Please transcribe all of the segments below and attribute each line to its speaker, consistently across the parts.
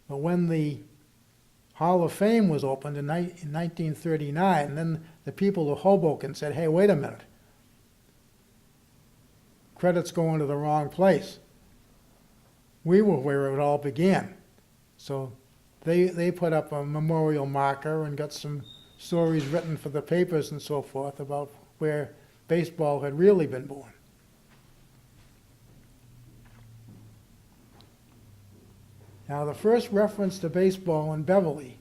Speaker 1: But when the Hall of Fame was opened in 1939, then the people of Hoboken said, hey, wait a minute. Credit's going to the wrong place. We were where it all began. So they put up a memorial marker and got some stories written for the papers and so forth about where baseball had really been born. Now, the first reference to baseball in Beverly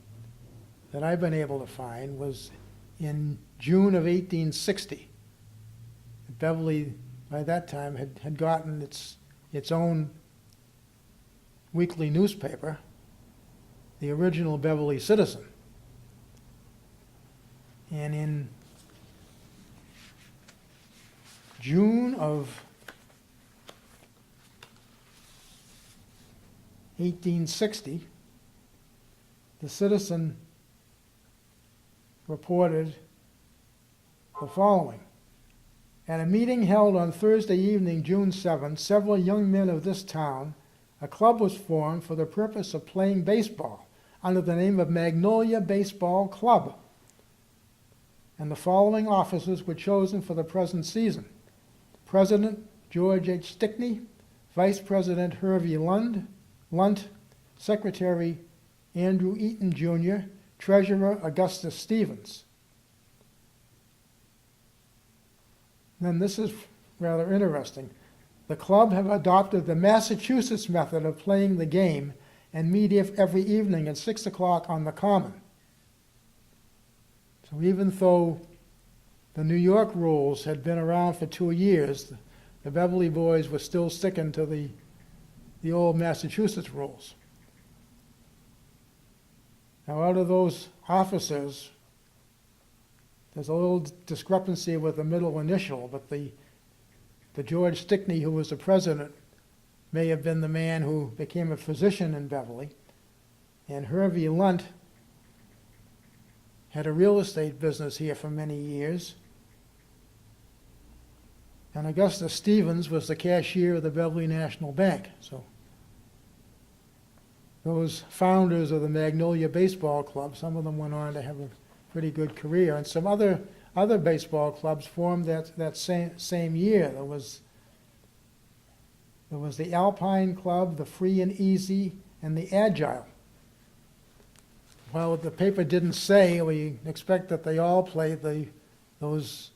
Speaker 1: that I've been able to find was in June of 1860. Beverly, by that time, had gotten its own weekly newspaper, the original Beverly Citizen. And in June of 1860, the Citizen reported the following. At a meeting held on Thursday evening, June 7, several young men of this town, a club was formed for the purpose of playing baseball under the name of Magnolia Baseball Club. And the following officers were chosen for the present season. President George H. Stickney, Vice President Hervey Lunt, Secretary Andrew Eaton, Jr., Treasurer Augustus Stevens. Then this is rather interesting. The club have adopted the Massachusetts method of playing the game and meet every evening at 6 o'clock on the Common. So even though the New York rules had been around for 2 years, the Beverly boys were still sticking to the old Massachusetts rules. Now, out of those officers, there's a little discrepancy with the middle initial, but the George Stickney, who was the president, may have been the man who became a physician in Beverly, and Hervey Lunt had a real estate business here for many years, and Augustus Stevens was the cashier of the Beverly National Bank. So those founders of the Magnolia Baseball Club, some of them went on to have a pretty good career, and some other baseball clubs formed that same year. There was the Alpine Club, the Free and Easy, and the Agile. Well, the paper didn't say, we expect that they all played those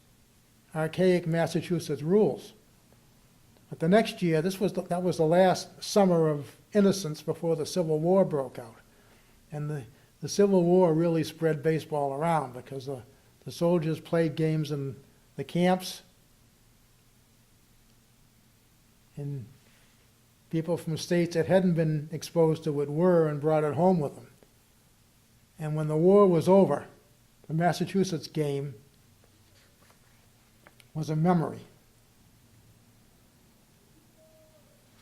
Speaker 1: archaic Massachusetts rules. But the next year, that was the last summer of innocence before the Civil War broke out. And the Civil War really spread baseball around because the soldiers played games in the camps, and people from states that hadn't been exposed to it were and brought it home with them. And when the war was over, the Massachusetts game was a memory.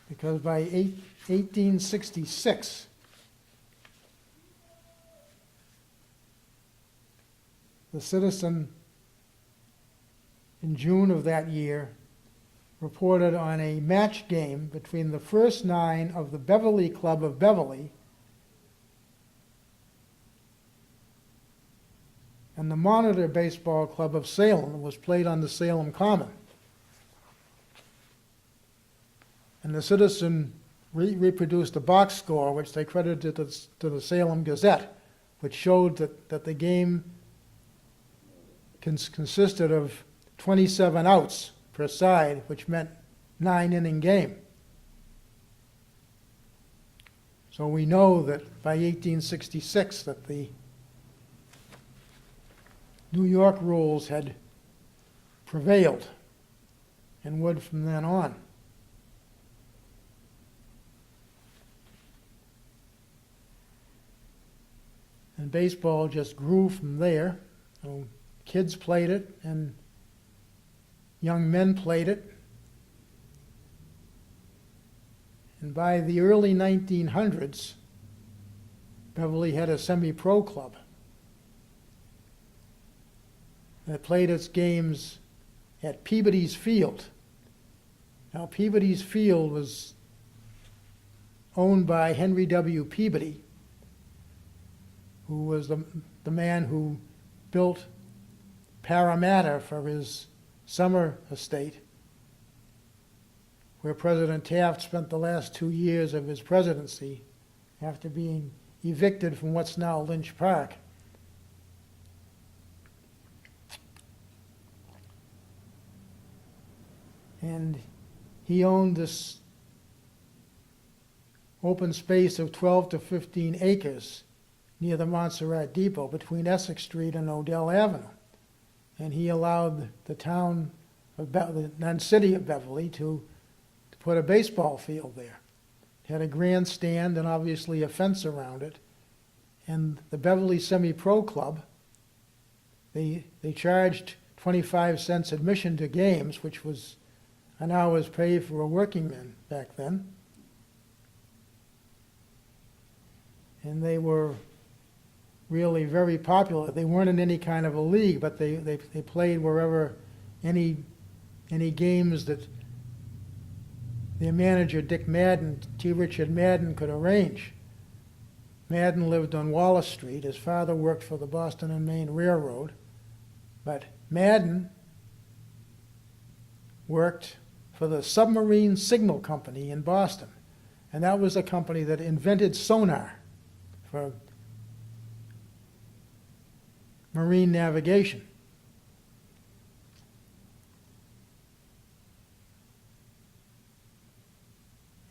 Speaker 1: Because by 1866, the Citizen, in June of that year, reported on a match game between the first 9 of the Beverly Club of Beverly and the Monitor Baseball Club of Salem. It was played on the Salem Common. And the Citizen reproduced a box score, which they credited to the Salem Gazette, which showed that the game consisted of 27 outs per side, which meant 9-inning game. So we know that by 1866 that the New York rules had prevailed and would from then on. And baseball just grew from there. So kids played it and young men played it. And by the early 1900s, Beverly had a semi-pro club that played its games at Peabody's Field. Now, Peabody's Field was owned by Henry W. Peabody, who was the man who built Parramatta for his summer estate, where President Taft spent the last 2 years of his presidency after being evicted from what's now Lynch Park. And he owned this open space of 12 to 15 acres near the Montserrat Depot between Essex Street and Odell Avenue. And he allowed the town of the city of Beverly to put a baseball field there. It had a grandstand and obviously a fence around it. And the Beverly Semi-Pro Club, they charged 25 cents admission to games, which was an hour's pay for a working man back then. And they were really very popular. They weren't in any kind of a league, but they played wherever any games that their manager, Dick Madden, T. Richard Madden, could arrange. Madden lived on Wallace Street. His father worked for the Boston and Maine Railroad. But Madden worked for the Submarine Signal Company in Boston. And that was a company that invented sonar for marine navigation.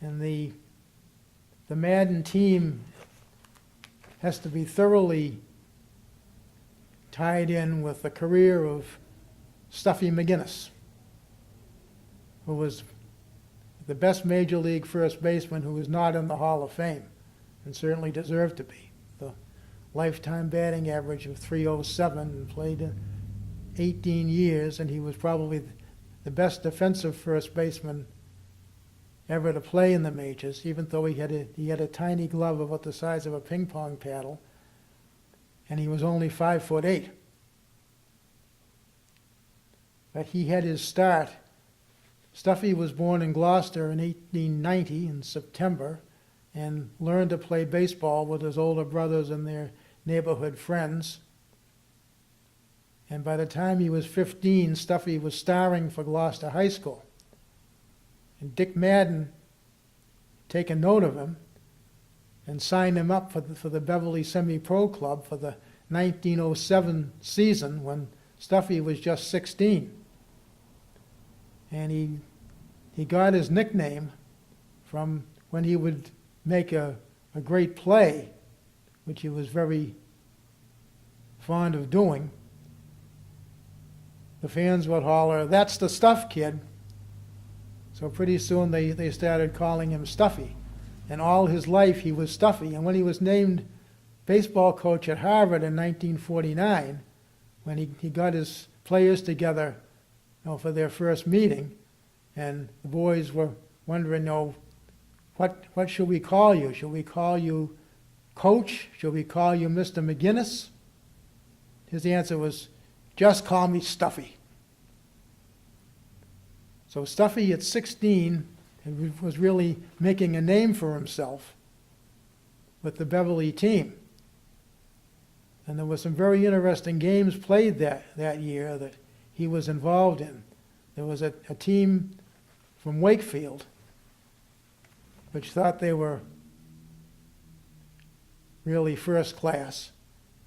Speaker 1: And the Madden team has to be thoroughly tied in with the career of Stuffy McGinnis, who was the best major league first baseman who was not in the Hall of Fame and certainly deserved to be. The lifetime batting average of .307 and played in 18 years, and he was probably the best defensive first baseman ever to play in the majors, even though he had a tiny glove about the size of a ping pong paddle, and he was only 5'8". But he had his start. Stuffy was born in Gloucester in 1890 in September and learned to play baseball with his older brothers and their neighborhood friends. And by the time he was 15, Stuffy was starring for Gloucester High School. And Dick Madden taken note of him and signed him up for the Beverly Semi-Pro Club for the 1907 season when Stuffy was just 16. And he got his nickname from when he would make a great play, which he was very fond of doing. The fans would holler, "That's the stuff, kid." So pretty soon they started calling him Stuffy. And all his life he was Stuffy. And when he was named baseball coach at Harvard in 1949, when he got his players together for their first meeting, and the boys were wondering, what should we call you? Should we call you Coach? Should we call you Mr. McGinnis? His answer was, "Just call me Stuffy." So Stuffy at 16 was really making a name for himself with the Beverly team. And there were some very interesting games played that year that he was involved in. There was a team from Wakefield which thought they were really first class.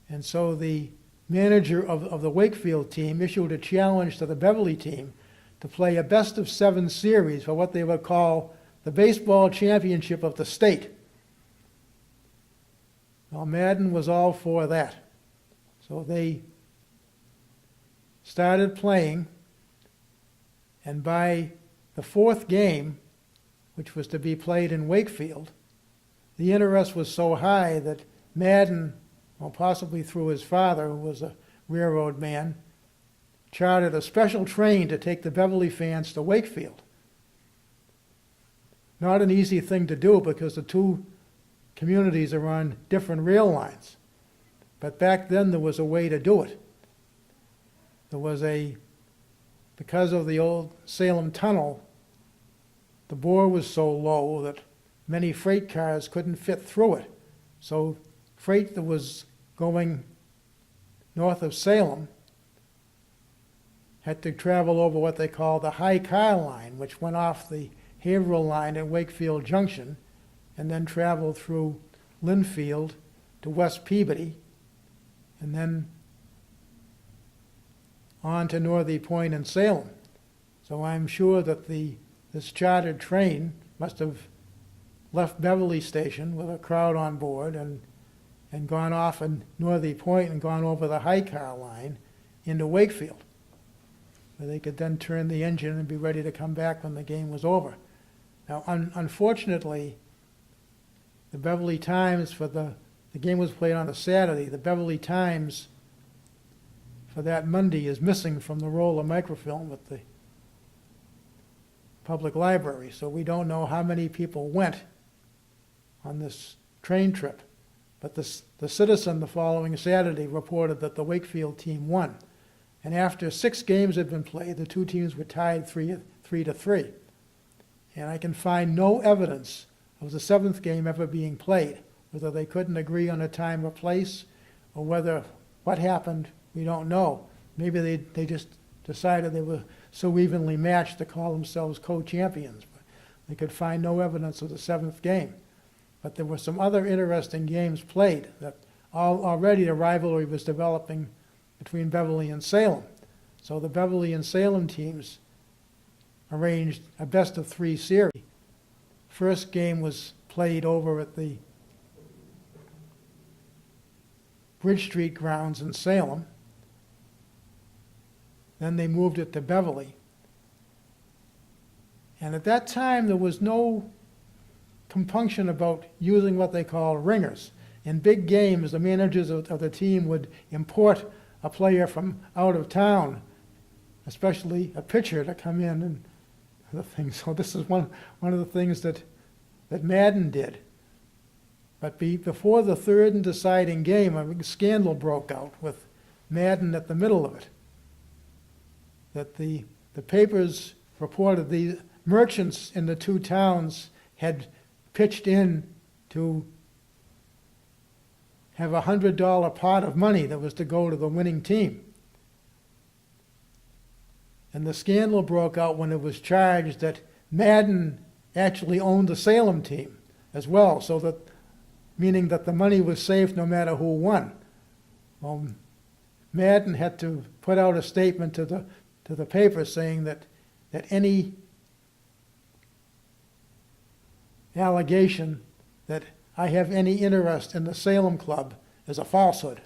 Speaker 1: And so the manager of the Wakefield team issued a challenge to the Beverly team to play a best-of-7 series for what they would call the baseball championship of the state. Well, Madden was all for that. So they started playing, and by the fourth game, which was to be played in Wakefield, the interest was so high that Madden, possibly through his father, who was a railroad man, chartered a special train to take the Beverly fans to Wakefield. Not an easy thing to do because the two communities are on different rail lines. But back then there was a way to do it. There was because of the old Salem Tunnel, the bore was so low that many freight cars couldn't fit through it. So freight that was going north of Salem had to travel over what they call the high car line, which went off the Haverhill line at Wakefield Junction and then traveled through Linfield to West Peabody and then on to Northey Point and Salem. So I'm sure that this chartered train must have left Beverly Station with a crowd on board and gone off in Northey Point and gone over the high car line into Wakefield, where they could then turn the engine and be ready to come back when the game was over. Now, unfortunately, the Beverly Times the game was played on a Saturday. The Beverly Times for that Monday is missing from the roll of microfilm at the public library, so we don't know how many people went on this train trip. But the Citizen the following Saturday reported that the Wakefield team won. And after 6 games had been played, the two teams were tied 3-3. And I can find no evidence of the 7th game ever being played, whether they couldn't agree on a time or place, or whether what happened, we don't know. Maybe they just decided they were so evenly matched to call themselves co-champions. But they could find no evidence of the 7th game. But there were some other interesting games played that already the rivalry was developing between Beverly and Salem. So the Beverly and Salem teams arranged a best-of-3 series. First game was played over at the Bridge Street grounds in Salem. Then they moved it to Beverly. And at that time, there was no compunction about using what they call ringers. In big games, the managers of the team would import a player from out of town, especially a pitcher, to come in and other things. So this is one of the things that Madden did. But before the third and deciding game, a big scandal broke out with Madden at the middle of it. That the papers reported the merchants in the two towns had pitched in to have a $100 pot of money that was to go to the winning team. And the scandal broke out when it was charged that Madden actually owned the Salem team as well, so that meaning that the money was safe no matter who won. Well, Madden had to put out a statement to the paper saying that any allegation that I have any interest in the Salem club is a falsehood.